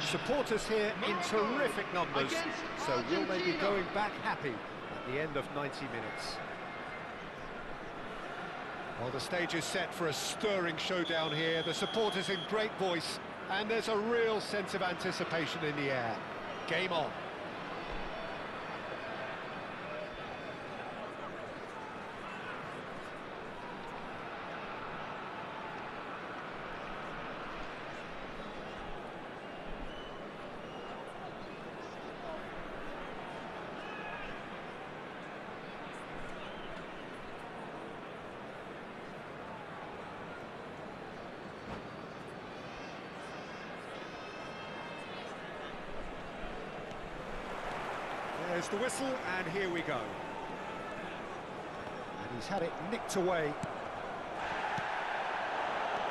Supporters here in terrific numbers, so will they be going back happy at the end of 90 minutes? Well, the stage is set for a stirring showdown here. The supporters in great voice, and there's a real sense of anticipation in the air. Game on. There's the whistle, and here we go. And he's had it nicked away.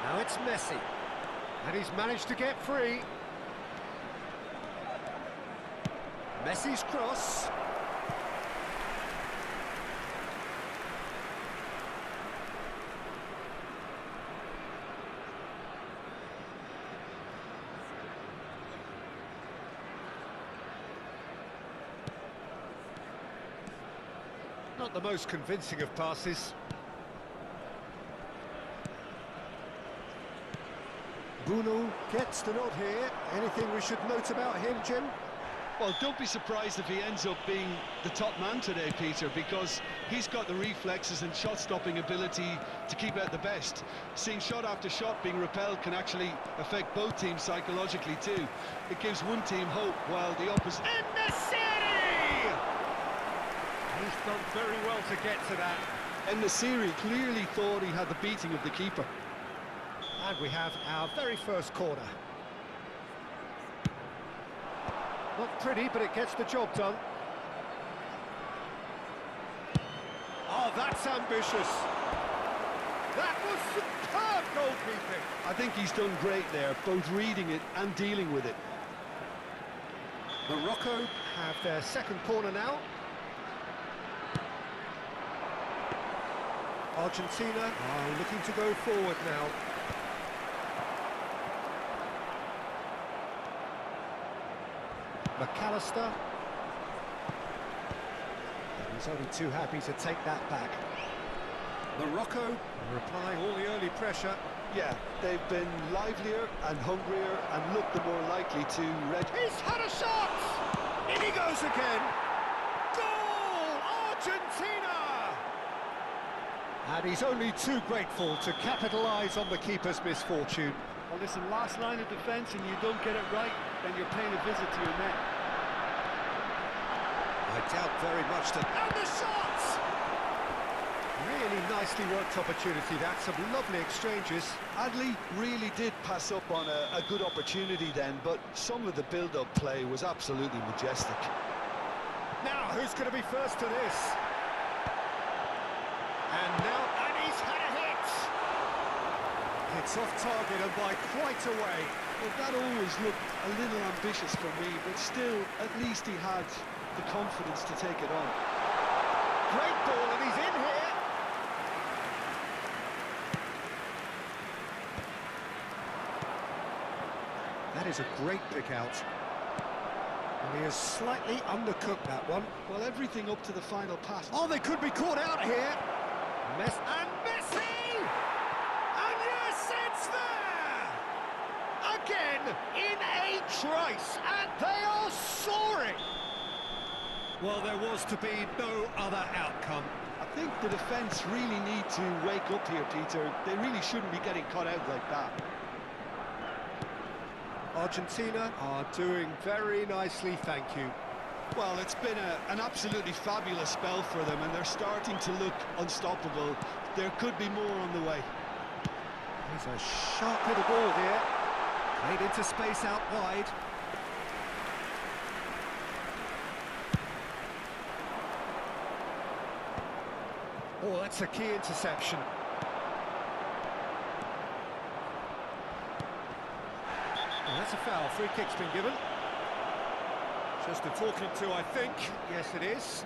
Now it's Messi. And he's managed to get free. Messi's cross. Not the most convincing of passes. Bruno gets the nod here. Anything we should note about him, Jim? Well, don't be surprised if he ends up being the top man today, Peter, because he's got the reflexes and shot-stopping ability to keep out the best. Seeing shot after shot being repelled can actually affect both teams psychologically too. It gives one team hope while the opposite... And Messi! He's done very well to get to that. And Nasiri clearly thought he had the beating of the keeper. And we have our very first corner. Not pretty, but it gets the job done. Oh, that's ambitious. That was superb goalkeeping. I think he's done great there, both reading it and dealing with it. Morocco have their second corner now. Argentina are looking to go forward now. McAllister. He's only too happy to take that back. Morocco replying all the early pressure. Yeah, they've been livelier and hungrier and looked the more likely to... He's had a shot! In he goes again! Goal! Argentina! And he's only too grateful to capitalise on the keeper's misfortune. Well, listen, last line of defence and you don't get it right, then you're paying a visit to your net. I doubt very much that... And the shot! Really nicely worked opportunity, that. Some lovely exchanges. Adley really did pass up on a good opportunity then, but some of the build-up play was absolutely majestic. Now, who's going to be first to this? And he's had a hit! It's off target and by quite a way. Well, that always looked a little ambitious for me, but still, at least he had the confidence to take it on. Great ball, and he's in here! That is a great pick out. And he has slightly undercooked that one. Well, everything up to the final pass. Oh, they could be caught out here! And Messi! And yes, it's there! Again, in a trice, and they are soaring! Well, there was to be no other outcome. I think the defence really need to wake up here, Peter. They really shouldn't be getting caught out like that. Argentina are doing very nicely, thank you. Well, it's been an absolutely fabulous spell for them, and they're starting to look unstoppable. There could be more on the way. There's a sharp little ball here. Played into space out wide. Oh, that's a key interception. Oh, that's a foul. Free kick's been given. Just a talking to, I think. Yes, it is.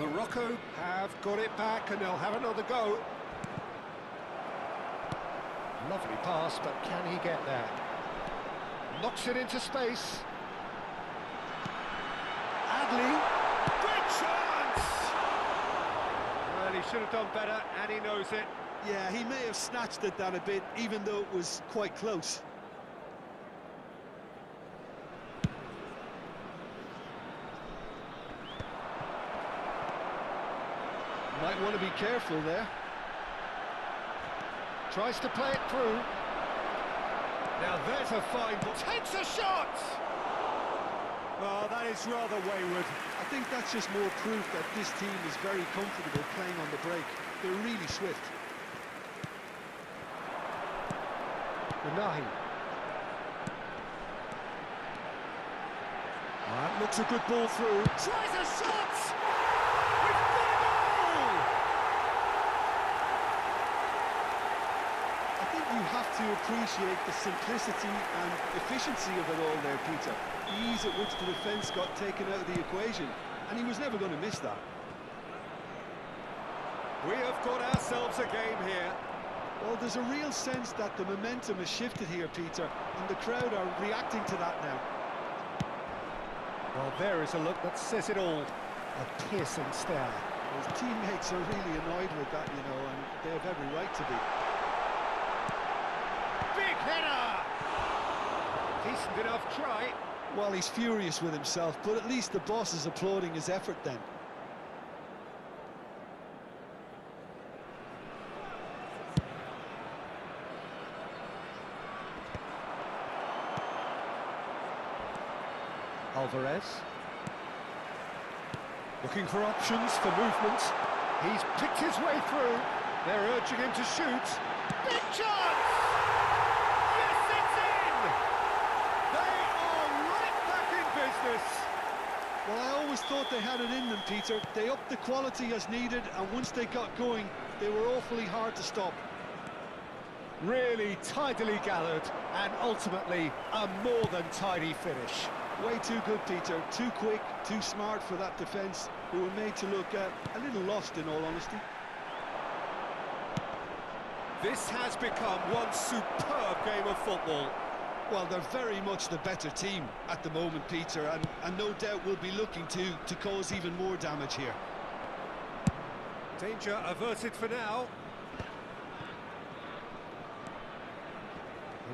Morocco have got it back and they'll have another go. Lovely pass, but can he get there? Knocks it into space. Adli. Good chance! Well, he should have done better, and he knows it. Yeah, he may have snatched at that a bit, even though it was quite close. Might want to be careful there. Tries to play it through. Now there's a fine ball. Takes a shot! Well, that is rather wayward. I think that's just more proof that this team is very comfortable playing on the break. They're really swift. Unahi. That looks a good ball through. Tries a shot! We've got a goal! I think you have to appreciate the simplicity and efficiency of it all there, Peter. The ease at which the defence got taken out of the equation, and he was never going to miss that. We have got ourselves a game here. Well, there's a real sense that the momentum has shifted here, Peter, and the crowd are reacting to that now. Well, there is a look that says it all. A piercing stare. His teammates are really annoyed with that, you know, and they have every right to be. Big header! Decent enough try. Well, he's furious with himself, but at least the boss is applauding his effort then. Alvarez. Looking for options for movement. He's picked his way through. They're urging him to shoot. Big chance! Yes, it's in! They are right back in business. Well, I always thought they had it in them, Peter. They upped the quality as needed, and once they got going, they were awfully hard to stop. Really tidily gathered, and ultimately a more than tidy finish. Way too good, Peter. Too quick, too smart for that defence, who were made to look a little lost, in all honesty. This has become one superb game of football. Well, they're very much the better team at the moment, Peter, and no doubt will be looking to cause even more damage here. Danger averted for now.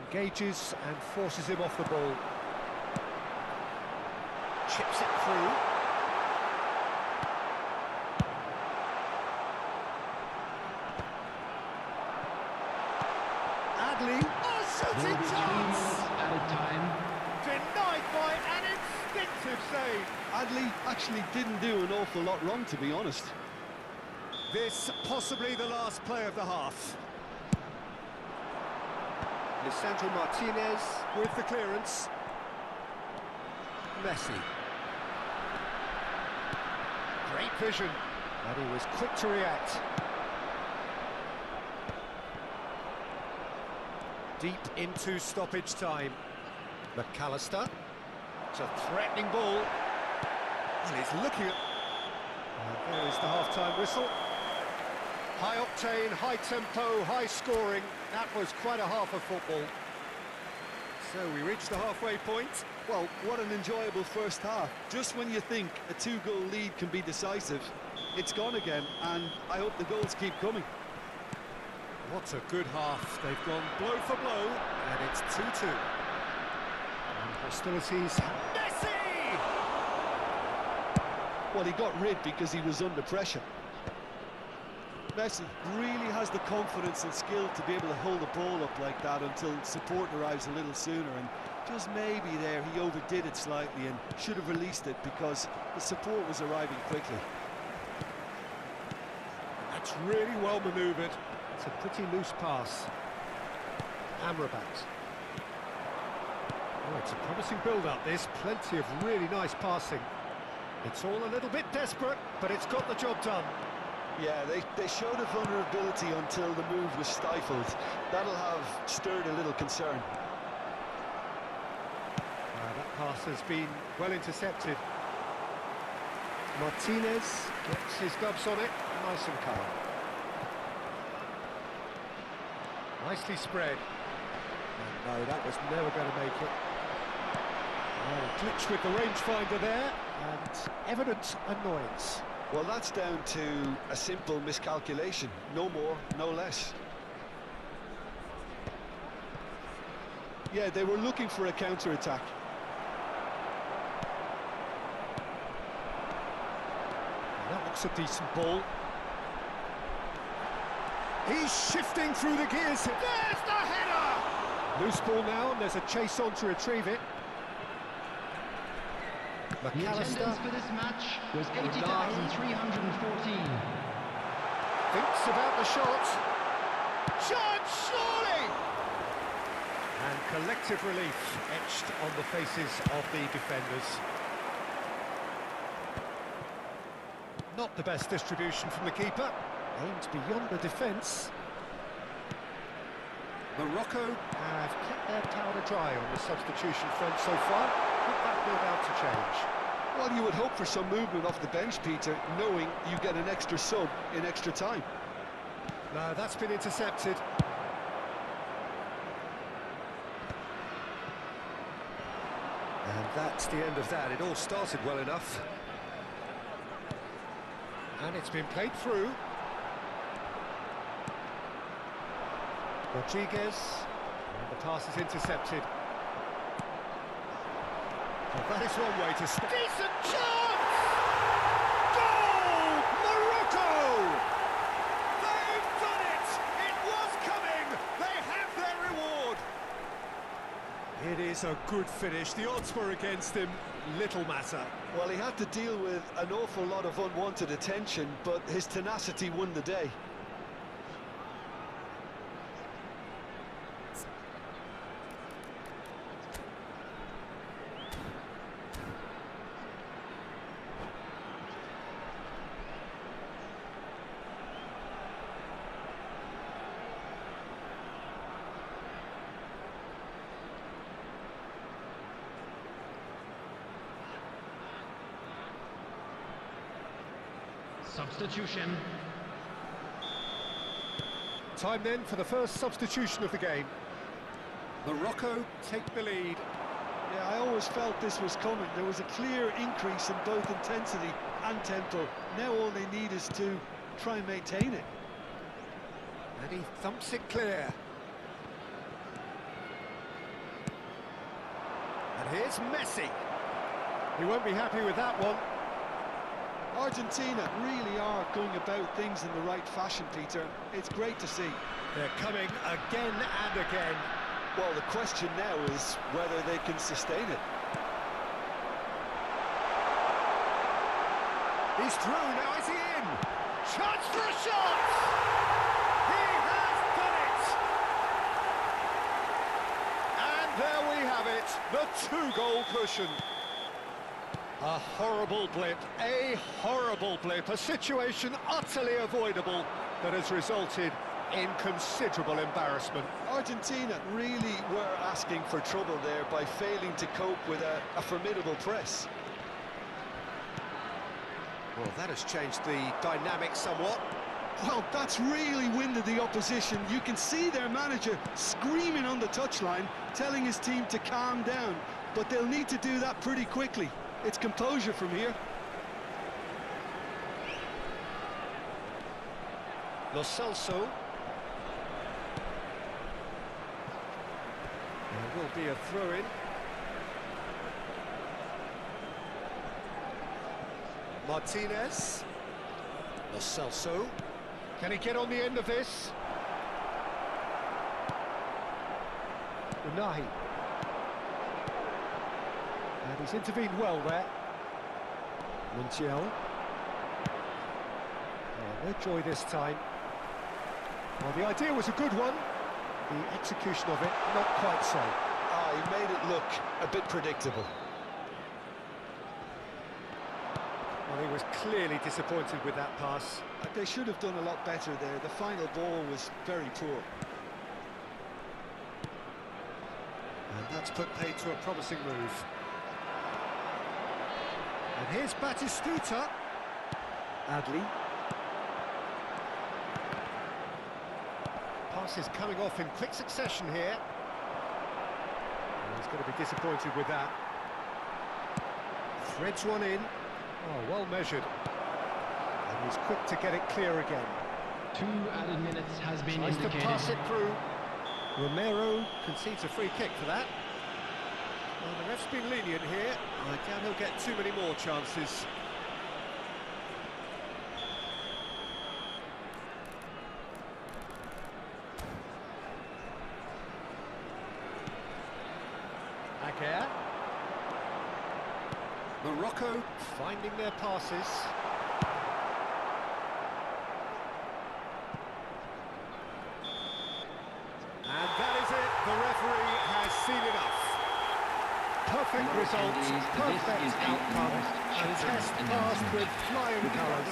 Engages and forces him off the ball. Chips it through. Adli. Oh, shooting chance! Added time. Denied by an instinctive save. Adli actually didn't do an awful lot wrong, to be honest. This possibly the last play of the half. Lisandro Martinez with the clearance. Messi. Great vision, and he was quick to react. Deep into stoppage time. McAllister. It's a threatening ball. And he's looking at... And there is the half-time whistle. High octane, high tempo, high scoring. That was quite a half of football. So we reached the halfway point. Well, what an enjoyable first half. Just when you think a two-goal lead can be decisive, it's gone again, and I hope the goals keep coming. What a good half. They've gone blow for blow, and it's 2-2. And hostilities... Messi! Well, he got rid because he was under pressure. Messi really has the confidence and skill to be able to hold the ball up like that until support arrives a little sooner, and just maybe there he overdid it slightly and should have released it because the support was arriving quickly. That's really well manoeuvred. It's a pretty loose pass. Amrabat. Oh, it's a promising build-up, this. Plenty of really nice passing. It's all a little bit desperate, but it's got the job done. Yeah, they showed a vulnerability until the move was stifled. That'll have stirred a little concern. That pass has been well intercepted. Martinez gets his gloves on it, nice and calm. Nicely spread. And no, that was never going to make it. Oh, glitch with the rangefinder there, and evident annoyance. Well, that's down to a simple miscalculation. No more, no less. Yeah, they were looking for a counter-attack. That looks a decent ball. He's shifting through the gears. There's the header! Loose ball now, and there's a chase on to retrieve it. The attendance for this match was 80,314. Thinks about the shot. Chance, surely! And collective relief etched on the faces of the defenders. Not the best distribution from the keeper. Aimed beyond the defence. Morocco have kept their powder dry on the substitution front so far. Could that be about to change? Well, you would hope for some movement off the bench, Peter, knowing you get an extra sub in extra time. No, that's been intercepted. And that's the end of that. It all started well enough. And it's been played through. Rodriguez. And the pass is intercepted. Well, that is one way to start. Decent chance! Goal! Morocco! They've done it! It was coming! They have their reward! It is a good finish. The odds were against him. Little matter. Well, he had to deal with an awful lot of unwanted attention, but his tenacity won the day. Substitution. Time then for the first substitution of the game. Morocco take the lead. Yeah, I always felt this was coming. There was a clear increase in both intensity and tempo. Now all they need is to try and maintain it. And he thumps it clear. And here's Messi. He won't be happy with that one. Argentina really are going about things in the right fashion, Peter. It's great to see. They're coming again and again. Well, the question now is whether they can sustain it. He's through, now is he in? Chance for a shot! He has done it! And there we have it, the two-goal cushion. A horrible blip, a situation utterly avoidable that has resulted in considerable embarrassment. Argentina really were asking for trouble there by failing to cope with a formidable press. Well, that has changed the dynamic somewhat. Well, that's really winded the opposition. You can see their manager screaming on the touchline, telling his team to calm down, but they'll need to do that pretty quickly. It's composure from here. Lo Celso. There will be a throw-in. Martinez. Lo Celso. Can he get on the end of this? Unahi. And he's intervened well there. Montiel. Oh, no joy this time. Well, the idea was a good one. The execution of it, not quite so. Ah, he made it look a bit predictable. Well, he was clearly disappointed with that pass. They should have done a lot better there. The final ball was very poor. And that's put paid to a promising move. And here's Batistuta. Adley. Passes coming off in quick succession here. He's going to be disappointed with that. Threads one in. Oh, well measured. And he's quick to get it clear again. 2 added minutes has been Tries indicated. to pass it through. Romero concedes a free kick for that. Well, the ref's been lenient here. I doubt he'll get too many more chances. Aguirre. Morocco finding their passes. And that is it. The referee has seen enough. Perfect result, perfect outcome, and test passed with flying colours.